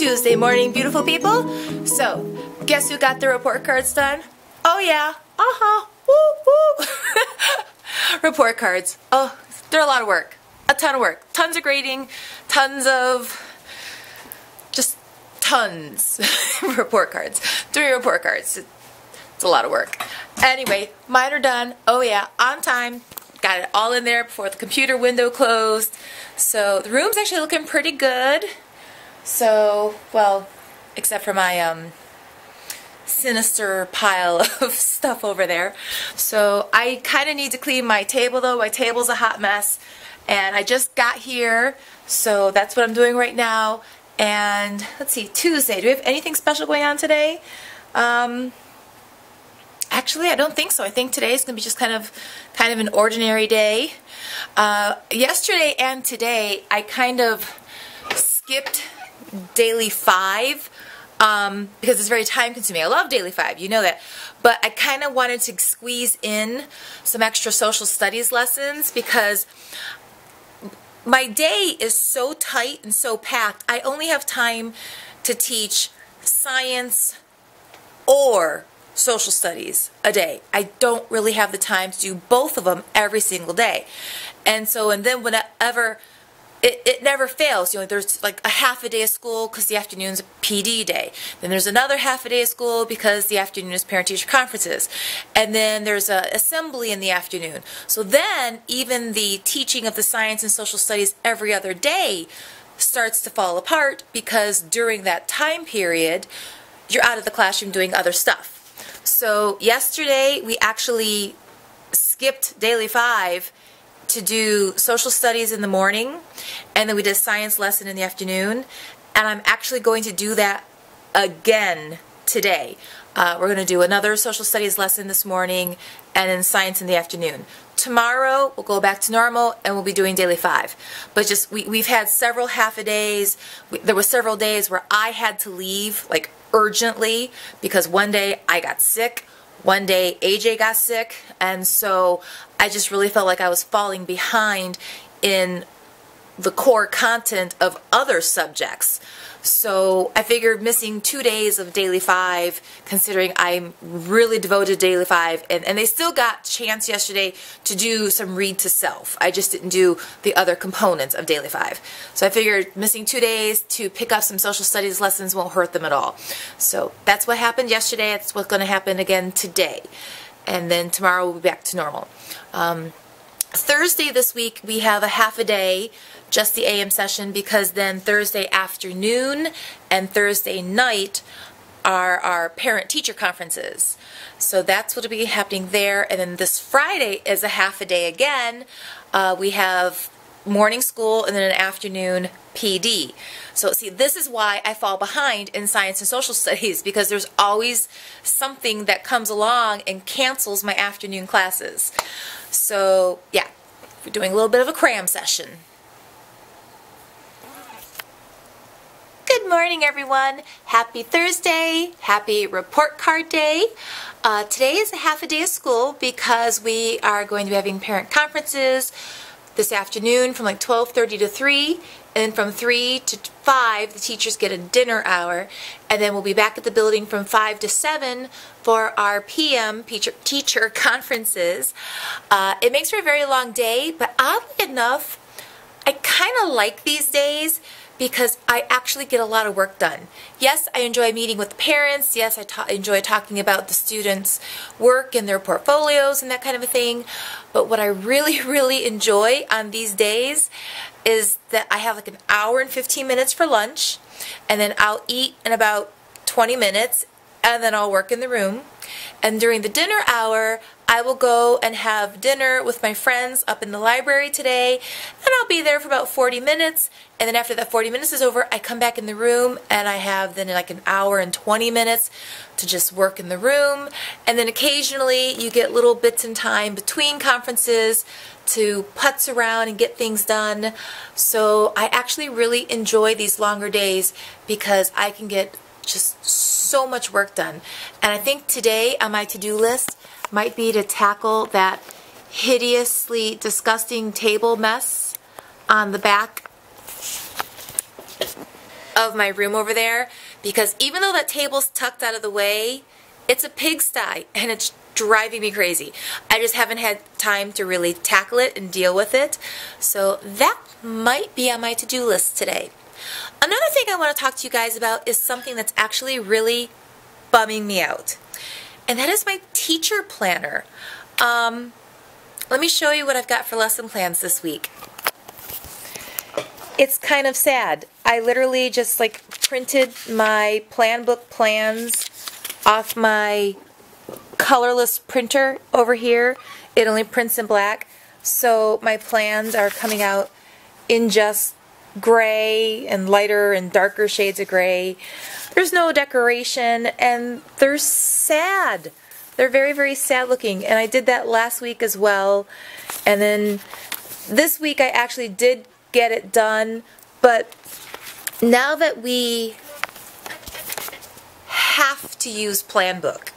Tuesday morning, beautiful people. So, guess who got the report cards done? Oh yeah, woo woo. Report cards. Oh, they're a lot of work. A ton of work. Tons of grading, just tons. Report cards. 3 report cards. It's a lot of work. Anyway, mine are done. Oh yeah, on time. Got it all in there before the computer window closed. So the room's actually looking pretty good. So, well, except for my sinister pile of stuff over there. So I kind of need to clean my table though. My table's a hot mess. And I just got here, so that's what I'm doing right now. And let's see, Tuesday. Do we have anything special going on today? Actually, I don't think so. I think today is going to be just kind of an ordinary day. Yesterday and today, I kind of skipped Daily 5 because it's very time consuming. I love Daily 5, you know that. But I kind of wanted to squeeze in some extra social studies lessons because my day is so tight and so packed. I only have time to teach science or social studies a day. I don't really have the time to do both of them every single day. And then whenever, it never fails. You know, there's like a half a day of school because the afternoon's a PD day. Then there's another half a day of school because the afternoon is parent-teacher conferences. And then there's an assembly in the afternoon. So then even the teaching of the science and social studies every other day starts to fall apart because during that time period, you're out of the classroom doing other stuff. So yesterday we actually skipped Daily 5 to do social studies in the morning, and then we did a science lesson in the afternoon, and I'm actually going to do that again today. We're going to do another social studies lesson this morning and then science in the afternoon. Tomorrow we'll go back to normal and we'll be doing Daily 5. But just we've had several half-a-days. There were several days where I had to leave like urgently because one day I got sick, one day AJ got sick, and so I just really felt like I was falling behind in the core content of other subjects. So I figured missing 2 days of Daily 5, considering I'm really devoted to Daily 5, and they still got chance yesterday to do some read to self. I just didn't do the other components of Daily 5. So I figured missing 2 days to pick up some social studies lessons won't hurt them at all. So that's what happened yesterday. That's what's going to happen again today. And then tomorrow we'll be back to normal. Thursday this week we have a half a day, just the AM session, because then Thursday afternoon and Thursday night are our parent-teacher conferences. So that's what will be happening there. And then this Friday is a half a day again. We have morning school and then an afternoon PD. So see, this is why I fall behind in science and social studies, because there's always something that comes along and cancels my afternoon classes. So yeah, we're doing a little bit of a cram session. Good morning, everyone. Happy Thursday. Happy report card day. Today is a half a day of school because we are going to be having parent conferences this afternoon from like 12:30 to 3, and from 3 to 5 the teachers get a dinner hour, and then we'll be back at the building from 5 to 7 for our PM teacher conferences. It makes for a very long day, but oddly enough, I kind of like these days because I actually get a lot of work done. Yes, I enjoy meeting with the parents. Yes, I enjoy talking about the students' work and their portfolios and that kind of a thing. But what I really, really enjoy on these days is that I have like an hour and 15 minutes for lunch, and then I'll eat in about 20 minutes, and then I'll work in the room. And during the dinner hour, I will go and have dinner with my friends up in the library today, and I'll be there for about 40 minutes, and then after that 40 minutes is over, I come back in the room, and I have then like an hour and 20 minutes to just work in the room, and then occasionally you get little bits in time between conferences to putz around and get things done. So I actually really enjoy these longer days because I can get just so much work done. And I think today on my to-do list might be to tackle that hideously disgusting table mess on the back of my room over there, because even though that table's tucked out of the way, it's a pigsty and it's driving me crazy. I just haven't had time to really tackle it and deal with it. So that might be on my to-do list today. Another thing I want to talk to you guys about is something that's actually really bumming me out. And that is my teacher planner. Let me show you what I've got for lesson plans this week. It's kind of sad. I literally just like printed my plan book plans off my colorless printer over here. It only prints in black. So my plans are coming out in just gray and lighter and darker shades of gray. There's no decoration and they're sad. They're very, very sad looking. And I did that last week as well. And then this week I actually did get it done. But now that we have to use Plan Book,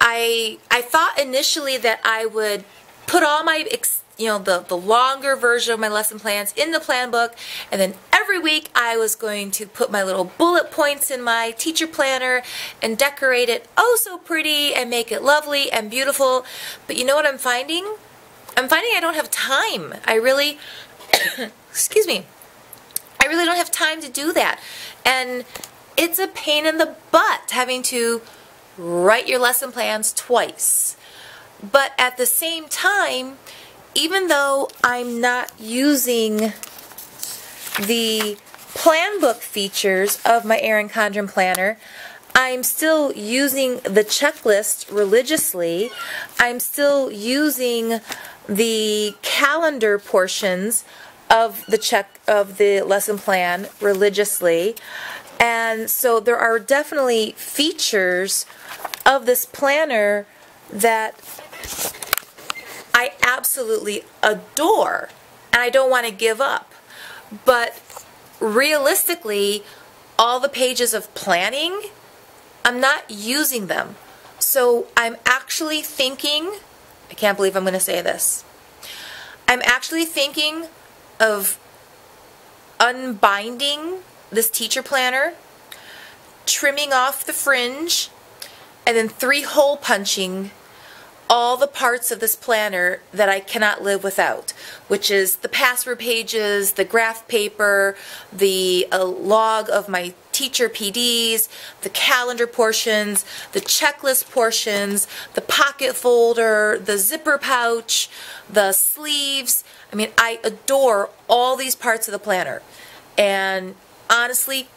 I thought initially that I would put all my the longer version of my lesson plans in the Plan Book, and then every week I was going to put my little bullet points in my teacher planner and decorate it oh so pretty and make it lovely and beautiful. But you know what I'm finding? I'm finding I don't have time. I really, excuse me, I really don't have time to do that. And it's a pain in the butt having to write your lesson plans twice. But at the same time, even though I'm not using the plan book features of my Erin Condren planner, I'm still using the checklist religiously. I'm still using the calendar portions of the lesson plan religiously. And so there are definitely features of this planner that I absolutely adore and I don't want to give up. But realistically, all the pages of planning, I'm not using them. So I'm actually thinking, I can't believe I'm going to say this, I'm actually thinking of unbinding this teacher planner, trimming off the fringe, and then 3-hole punching all the parts of this planner that I cannot live without, which is the password pages, the graph paper, the log of my teacher PDs, the calendar portions, the checklist portions, the pocket folder, the zipper pouch, the sleeves. I mean, I adore all these parts of the planner and honestly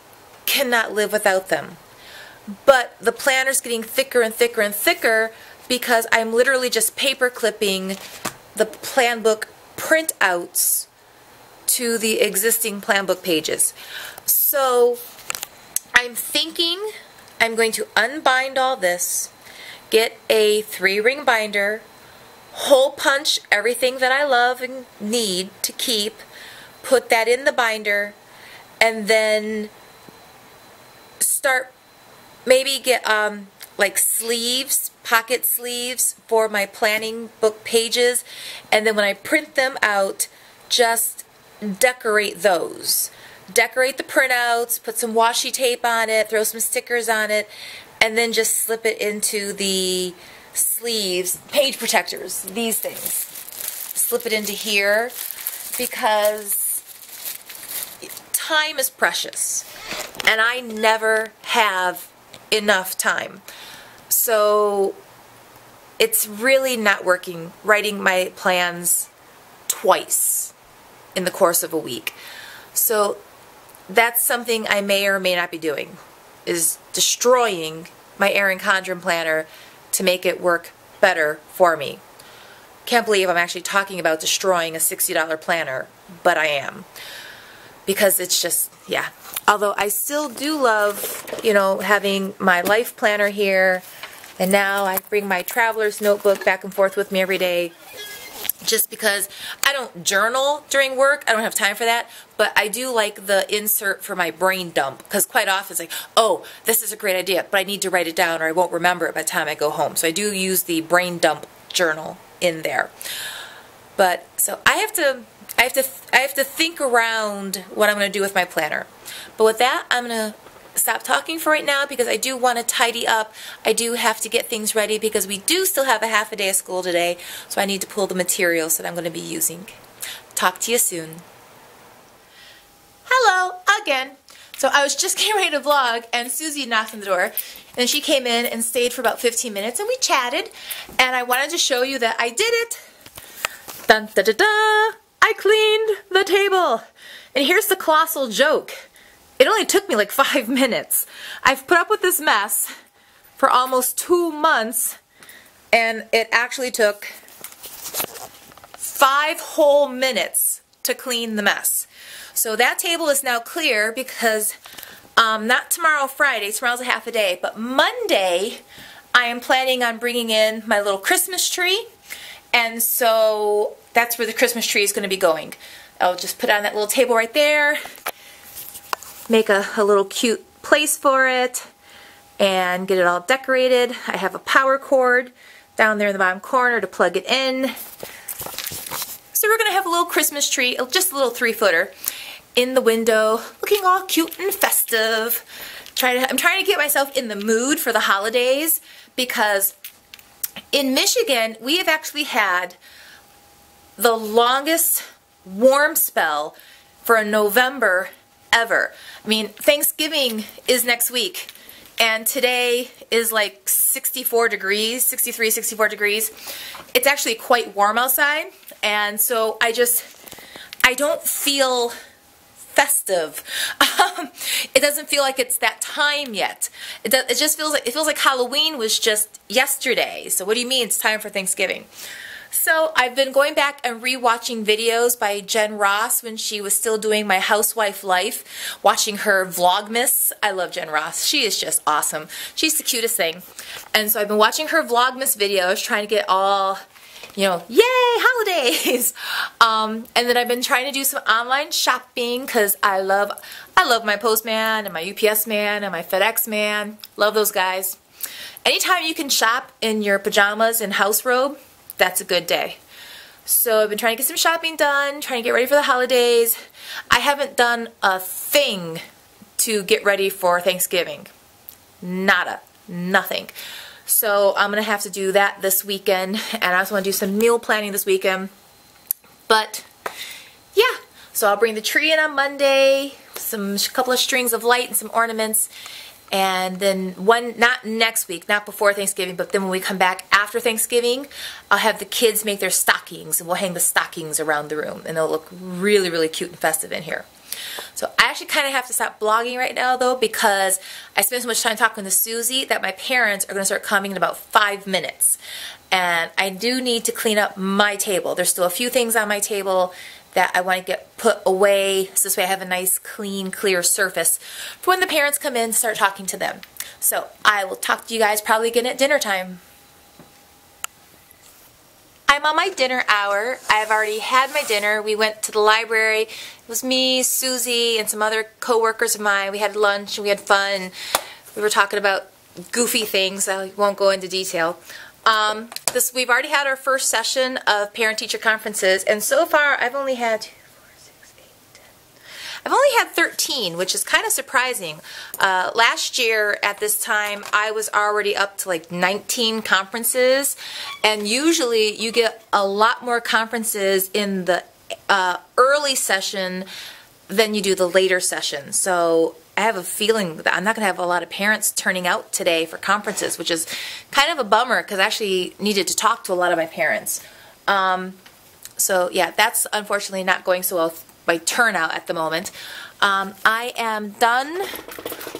cannot live without them. But the planner's getting thicker and thicker and thicker because I'm literally just paper clipping the plan book printouts to the existing plan book pages. So I'm thinking I'm going to unbind all this, get a 3-ring binder, hole punch everything that I love and need to keep, put that in the binder, and then start, maybe get like sleeves, pocket sleeves for my planning book pages, and then when I print them out, just decorate those. Decorate the printouts, put some washi tape on it, throw some stickers on it, and then just slip it into the sleeves, page protectors, these things. Slip it into here because time is precious and I never have enough time. So it's really not working writing my plans twice in the course of a week. So that's something I may or may not be doing, is destroying my Erin Condren planner to make it work better for me. Can't believe I'm actually talking about destroying a $60 planner, but I am. Because it's just, yeah. Although I still do love, you know, having my life planner here, and now I bring my traveler's notebook back and forth with me every day, just because I don't journal during work. I don't have time for that, but I do like the insert for my brain dump, because quite often it's like, oh, this is a great idea, but I need to write it down or I won't remember it by the time I go home. So I do use the brain dump journal in there. But so I have to think around what I'm going to do with my planner. But with that, I'm going to stop talking for right now because I do want to tidy up. I do have to get things ready because we do still have a half a day of school today, so I need to pull the materials that I'm going to be using. Talk to you soon. Hello again. So I was just getting ready to vlog and Susie knocked on the door and she came in and stayed for about 15 minutes and we chatted, and I wanted to show you that I did it. Dun da da da! I cleaned the table. And here's the colossal joke. It only took me like 5 minutes. I've put up with this mess for almost 2 months, and it actually took 5 whole minutes to clean the mess. So that table is now clear because not tomorrow, Friday, tomorrow's a half a day, but Monday I am planning on bringing in my little Christmas tree, and so that's where the Christmas tree is going to be going. I'll just put it on that little table right there, make a little cute place for it, and get it all decorated. I have a power cord down there in the bottom corner to plug it in. So we're going to have a little Christmas tree, just a little 3-footer, in the window, looking all cute and festive. I'm trying to get myself in the mood for the holidays because in Michigan, we have actually had the longest warm spell for a November ever. I mean, Thanksgiving is next week, and today is like 64 degrees, 63, 64 degrees. It's actually quite warm outside, and so I don't feel festive. It doesn't feel like it's that time yet. It just feels like Halloween was just yesterday. So what do you mean it's time for Thanksgiving? So I've been going back and re-watching videos by Jen Ross when she was still doing my housewife life, watching her Vlogmas. I love Jen Ross. She is just awesome. She's the cutest thing. And so I've been watching her Vlogmas videos, trying to get all, you know, yay, holidays. And then I've been trying to do some online shopping because I love my postman and my UPS man and my FedEx man. Love those guys. Anytime you can shop in your pajamas and house robe, that's a good day. So I've been trying to get some shopping done, trying to get ready for the holidays. I haven't done a thing to get ready for Thanksgiving. Nada. Nothing. So I'm going to have to do that this weekend, and I also want to do some meal planning this weekend. But yeah, so I'll bring the tree in on Monday, a couple of strings of light and some ornaments. And then not next week, not before Thanksgiving, but then when we come back after Thanksgiving, I'll have the kids make their stockings, and we'll hang the stockings around the room, and they'll look really, really cute and festive in here. So I actually kind of have to stop blogging right now, though, because I spent so much time talking to Susie that my parents are going to start coming in about 5 minutes. And I do need to clean up my table. There's still a few things on my table that I want to get put away, so this way I have a nice, clean, clear surface for when the parents come in to start talking to them. So I will talk to you guys probably again at dinner time. I'm on my dinner hour. I've already had my dinner. We went to the library. It was me, Susie, and some other co-workers of mine. We had lunch and we had fun. We were talking about goofy things. I won't go into detail. We've already had our first session of parent-teacher conferences, and so far I've only had 13, which is kind of surprising. Last year at this time I was already up to like 19 conferences, and usually you get a lot more conferences in the early session than you do the later session. So I have a feeling that I'm not going to have a lot of parents turning out today for conferences, which is kind of a bummer because I actually needed to talk to a lot of my parents. So yeah, that's unfortunately not going so well by turnout at the moment. I am done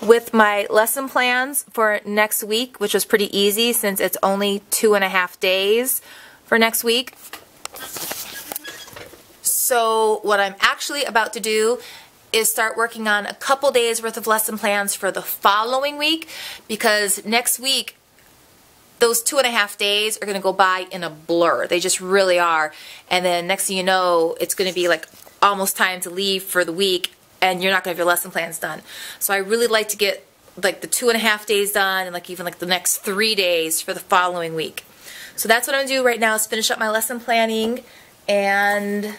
with my lesson plans for next week, which was pretty easy since it's only 2.5 days for next week. So what I'm actually about to do is start working on a couple days worth of lesson plans for the following week, because next week those 2.5 days are going to go by in a blur. They just really are. And then next thing you know, it's going to be like almost time to leave for the week, and you're not going to have your lesson plans done. So I really like to get like the 2.5 days done, and like even like the next 3 days for the following week. So that's what I'm going to do right now, is finish up my lesson planning And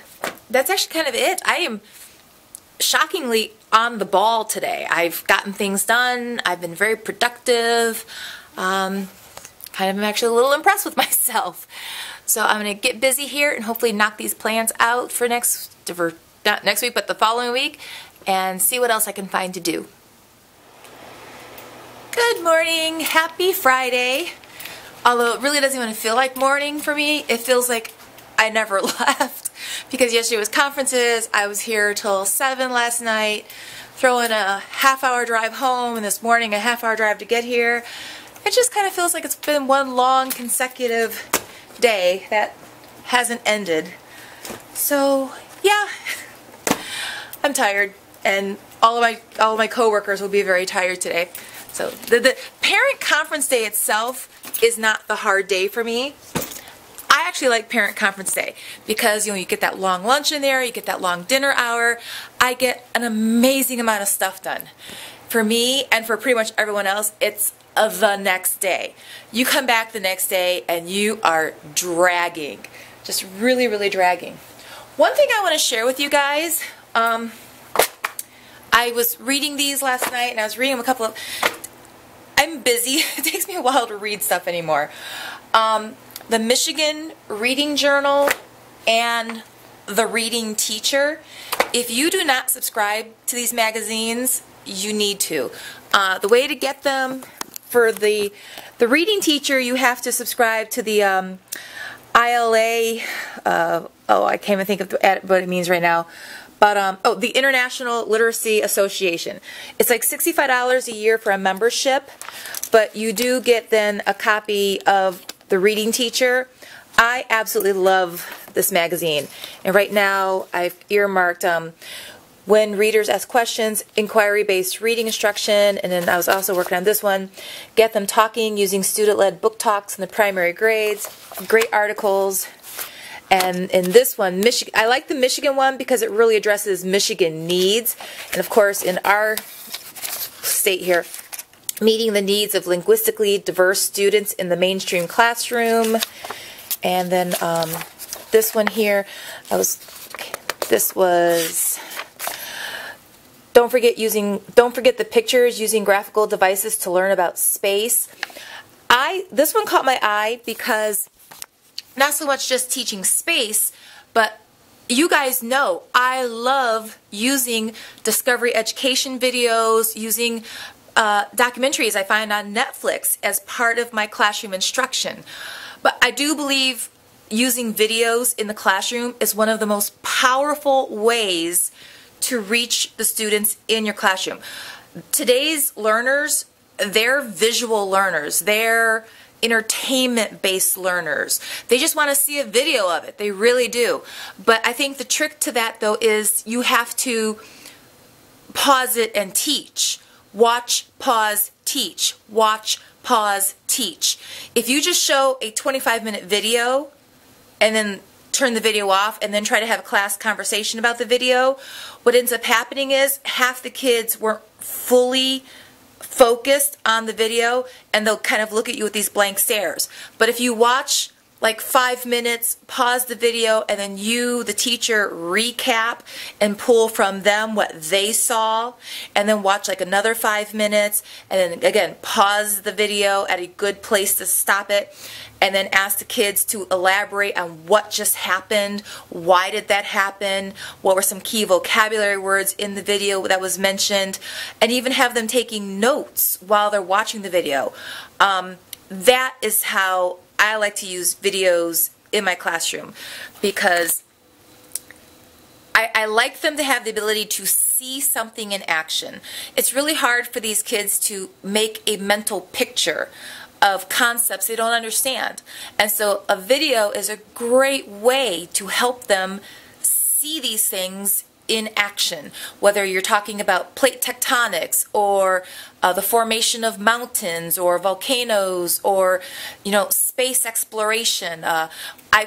that's actually kind of it. I am shockingly on the ball today. I've gotten things done. I've been very productive. Kind of am actually a little impressed with myself. So I'm going to get busy here and hopefully knock these plans out for not next week, but the following week, and see what else I can find to do. Good morning. Happy Friday. Although it really doesn't even feel like morning for me. It feels like I never left, because yesterday was conferences. I was here till 7 last night, throwing a half-hour drive home, and this morning a half-hour drive to get here. It just kind of feels like it's been one long consecutive day that hasn't ended. So yeah, I'm tired, and all of my coworkers will be very tired today. So the parent conference day itself is not the hard day for me. I actually like parent conference day because, you know, you get that long lunch in there, you get that long dinner hour. I get an amazing amount of stuff done. For me and for pretty much everyone else, it's the next day. You come back the next day and you are dragging, just really, really dragging. One thing I want to share with you guys, I was reading these last night, and I was reading a couple of, I'm busy. It takes me a while to read stuff anymore. The Michigan Reading Journal and The Reading Teacher. If you do not subscribe to these magazines, you need to. The way to get them, for the Reading Teacher, you have to subscribe to the ILA, I can't even think of what it means right now, but the International Literacy Association. It's like $65 a year for a membership, but you do get then a copy of The Reading Teacher. I absolutely love this magazine, and right now I've earmarked When Readers Ask Questions, Inquiry-Based Reading Instruction, and then I was also working on this one, Get Them Talking Using Student-Led Book Talks in the Primary Grades. Great articles. And in this one, I like the Michigan one because it really addresses Michigan needs. And of course, in our state here, meeting the needs of linguistically diverse students in the mainstream classroom. And then this one here, this was, don't forget the pictures, using graphical devices to learn about space. This one caught my eye because not so much just teaching space, but you guys know I love using Discovery Education videos, using documentaries I find on Netflix as part of my classroom instruction. But I do believe using videos in the classroom is one of the most powerful ways to reach the students in your classroom. Today's learners, they're visual learners. They're entertainment-based learners. They just want to see a video of it. They really do. But I think the trick to that, though, is you have to pause it and teach. Watch, pause, teach. Watch, pause, teach. If you just show a 25-minute video and then turn the video off and then try to have a class conversation about the video, what ends up happening is half the kids weren't fully focused on the video, and they'll kind of look at you with these blank stares. But if you watch like 5 minutes, pause the video, and then you, the teacher, recap and pull from them what they saw, and then watch like another 5 minutes, and then again pause the video at a good place to stop it, and then ask the kids to elaborate on what just happened, why did that happen, what were some key vocabulary words in the video that was mentioned, and even have them taking notes while they're watching the video. That is how I like to use videos in my classroom, because I like them to have the ability to see something in action. It's really hard for these kids to make a mental picture of concepts they don't understand. And so a video is a great way to help them see these things in action, whether you're talking about plate tectonics or the formation of mountains or volcanoes or, you know, space exploration.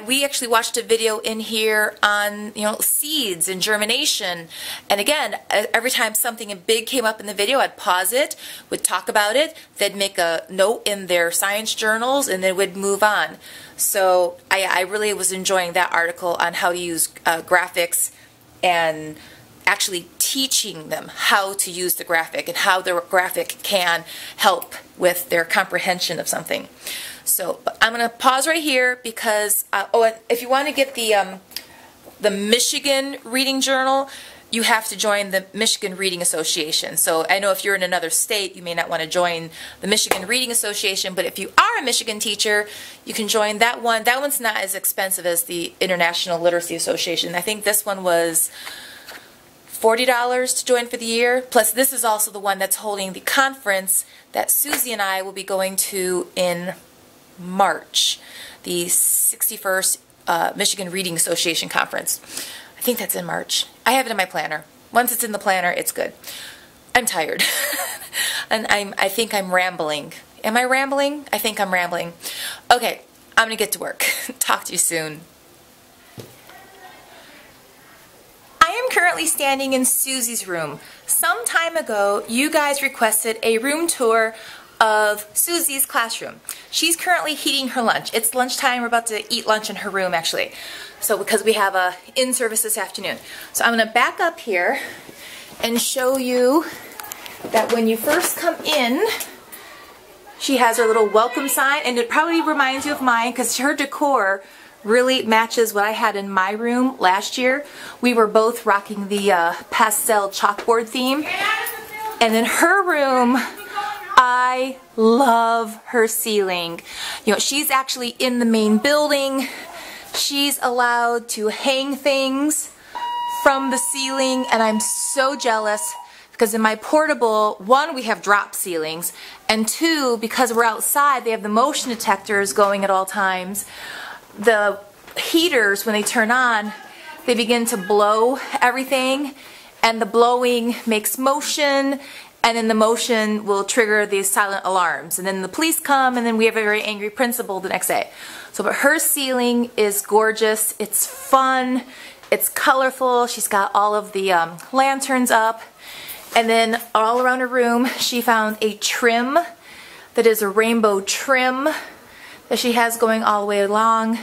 We actually watched a video in here on, you know, seeds and germination. And again, every time something big came up in the video, I'd pause it, would talk about it, they'd make a note in their science journals, and then would move on. So I really was enjoying that article on how to use graphics and actually teaching them how to use the graphic and how the graphic can help with their comprehension of something. So but I'm going to pause right here because, oh, if you want to get the Michigan Reading Journal, you have to join the Michigan Reading Association. So I know if you're in another state, you may not want to join the Michigan Reading Association, but if you are a Michigan teacher, you can join that one. That one's not as expensive as the International Literacy Association. I think this one was $40 to join for the year. Plus, this is also the one that's holding the conference that Susie and I will be going to in March, the 61st Michigan Reading Association Conference. I think that's in March. I have it in my planner. Once it's in the planner, it's good. I'm tired. And I think I'm rambling. Am I rambling? I think I'm rambling. Okay, I'm going to get to work. Talk to you soon. I am currently standing in Susie's room. Some time ago, you guys requested a room tour of Susie's classroom. She's currently heating her lunch. It's lunchtime. We're about to eat lunch in her room, actually. So because we have a in-service this afternoon. So I'm going to back up here and show you that when you first come in, she has her little welcome sign, and it probably reminds you of mine because her decor really matches what I had in my room last year. We were both rocking the pastel chalkboard theme. And in her room, I love her ceiling. You know, she's actually in the main building. She's allowed to hang things from the ceiling, and I'm so jealous because in my portable, one, we have drop ceilings, and two, because we're outside, they have the motion detectors going at all times. The heaters, when they turn on, they begin to blow everything, and the blowing makes motion, and then the motion will trigger these silent alarms, and then the police come, and then we have a very angry principal the next day. So, but her ceiling is gorgeous. It's fun. It's colorful. She's got all of the lanterns up, and then all around her room, she found a trim that is a rainbow trim that she has going all the way along.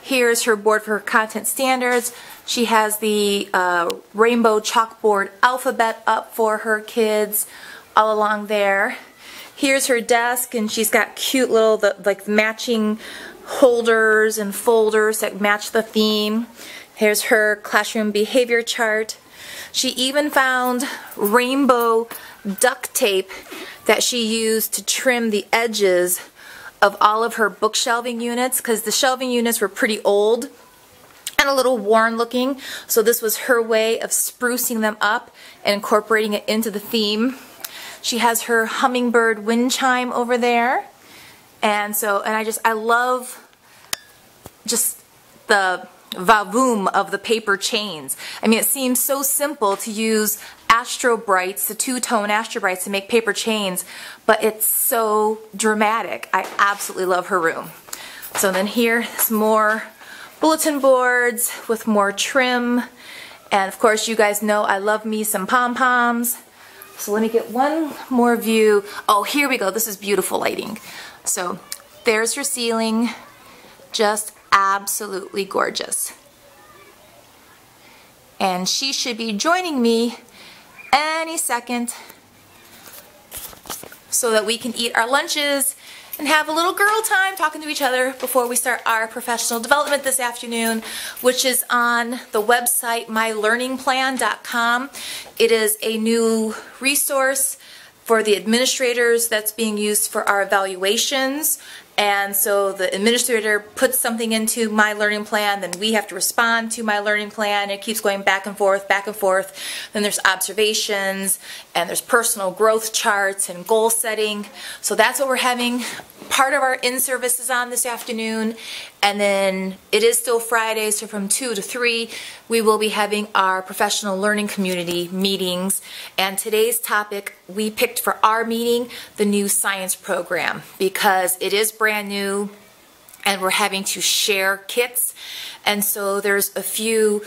Here's her board for her content standards. She has the rainbow chalkboard alphabet up for her kids all along there. Here's her desk, and she's got cute little like matching holders and folders that match the theme. Here's her classroom behavior chart. She even found rainbow duct tape that she used to trim the edges of all of her book shelving units, because the shelving units were pretty old and a little worn looking, so this was her way of sprucing them up and incorporating it into the theme. She has her hummingbird wind chime over there, and I love just the vavoom of the paper chains. I mean, it seems so simple to use Astro Brights, the two-tone Astro Brights, to make paper chains, but it's so dramatic. I absolutely love her room. So then here's more bulletin boards with more trim, and of course you guys know I love me some pom-poms. So let me get one more view. Oh, here we go. This is beautiful lighting. So there's her ceiling, just absolutely gorgeous. And she should be joining me any second so that we can eat our lunches and have a little girl time talking to each other before we start our professional development this afternoon, which is on the website mylearningplan.com. It is a new resource for the administrators that's being used for our evaluations. And so the administrator puts something into My Learning Plan, then we have to respond to My Learning Plan. It keeps going back and forth, back and forth. Then there's observations, and there's personal growth charts and goal setting. So that's what we're having part of our in-service is on this afternoon, and then it is still Friday, so from 2 to 3 we will be having our professional learning community meetings. And today's topic we picked for our meeting, the new science program, because it is brand new and we're having to share kits, and so there's a few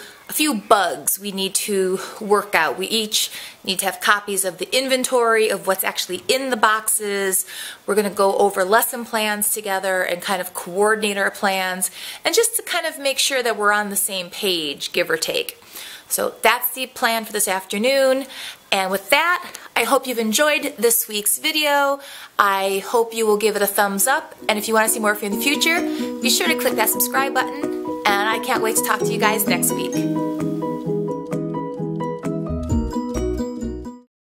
bugs we need to work out. We each need to have copies of the inventory of what's actually in the boxes. We're going to go over lesson plans together and kind of coordinate our plans, and just to kind of make sure that we're on the same page, give or take. So that's the plan for this afternoon. And with that, I hope you've enjoyed this week's video. I hope you will give it a thumbs up. And if you want to see more of me in the future, be sure to click that subscribe button. And I can't wait to talk to you guys next week.